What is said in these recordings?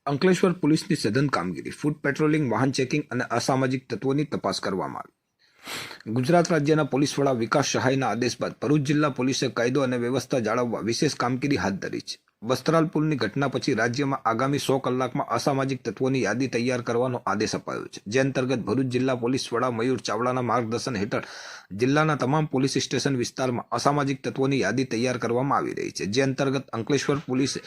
અંકલેશ્વર પોલીસની સઘન કામગીરી, ફૂડ પેટ્રોલિંગ, વાહન ચેકિંગ અને અસામાજિક તત્વોની તપાસ કરવામાં આવી। ગુજરાત રાજ્યના પોલીસ વડા વિકાસ સહાયના આદેશ બાદ ભરૂચ જિલ્લા પોલીસે કાયદો અને વ્યવસ્થા જાળવવા વિશેષ કામગીરી હાથ ધરી છે। વસ્ત્રાલ પુલની ઘટના પછી રાજ્યમાં આગામી 100 કલાકમાં અસામાજિક તત્વોની યાદી તૈયાર કરવાનો આદેશ અપાયો છે, જે અંતર્ગત ભરૂચ જિલ્લા પોલીસ વડા મયુર ચાવડાના માર્ગદર્શન હેઠળ જિલ્લાના તમામ પોલીસ સ્ટેશન વિસ્તારમાં અસામાજિક તત્વોની યાદી તૈયાર કરવામાં આવી રહી છે, જે અંતર્ગત અંકલેશ્વર પોલીસે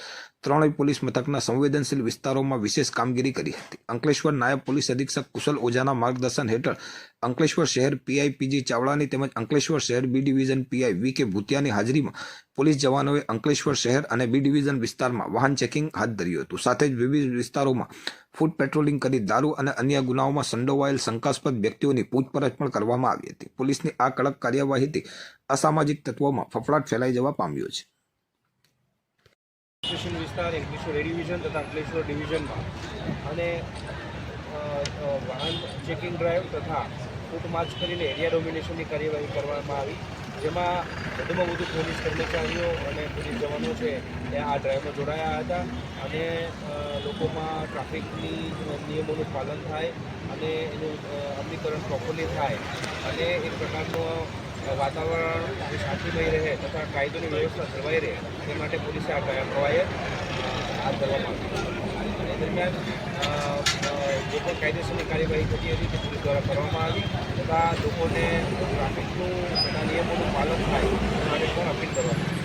ત્રણેય પોલીસ મથકના સંવેદનશીલ વિસ્તારોમાં વિશેષ કામગીરી કરી હતી। અંકલેશ્વર નાયબ પોલીસ અધિક્ષક કુશલ ઓઝાના માર્ગદર્શન હેઠળ અંકલેશ્વર શહેર પીઆઈ પીજી ચાવડાની તેમજ અંકલેશ્વર શહેર બી ડિવિઝન પીઆઈ વી કે ભૂતિયાની હાજરીમાં પોલીસ જવાનોએ અંકલેશ્વર શહેર અને બી ડિવિઝન વિસ્તારમાં વાહન ચેકિંગ હાથ ધર્યું હતું। સાથે જ વિવિધ વિસ્તારોમાં ફૂડ પેટ્રોલિંગ કરી દારૂ અને અન્ય ગુનાઓમાં સંડોવાયેલ શંકાસ્પદ વ્યક્તિઓની પૂછપરછ પણ કરવામાં આવી હતી। પોલીસની આ કડક કાર્યવાહીથી અસામાજિક તત્વોમાં ફફડાટ ફેલાઈ જવા પામ્યો છે। સ્ટેશન વિસ્તાર અંકલેશ્વર એ ડિવિઝન તથા અંકલેશ્વર ડિવિઝનમાં અને વાહન ચેકિંગ ડ્રાઈવ તથા ફૂટ માર્ચ કરીને એરિયા ડોમિનેશનની કાર્યવાહી કરવામાં આવી, જેમાં વધુમાં વધુ પોલીસ કર્મચારીઓ અને પોલીસ જવાનો છે એ આ ડ્રાઈવમાં જોડાયા હતા અને લોકોમાં ટ્રાફિકની નિયમોનું પાલન થાય અને એનું અમલીકરણ પ્રોપરલી થાય અને એક પ્રકારનો વાતાવરણ શાંતિમય રહે તથા કાયદોની વ્યવસ્થા જળવાઈ રહે તે માટે પોલીસે આ કવાયત હાથ ધરવામાં આવી। એ દરમિયાન જે પણ કાયદેસરની કાર્યવાહી થતી હતી તે પોલીસ દ્વારા કરવામાં આવી તથા લોકોને ટ્રાફિકનું નિયમોનું પાલન થાય તે માટે પણ અપીલ કરવામાં આવી।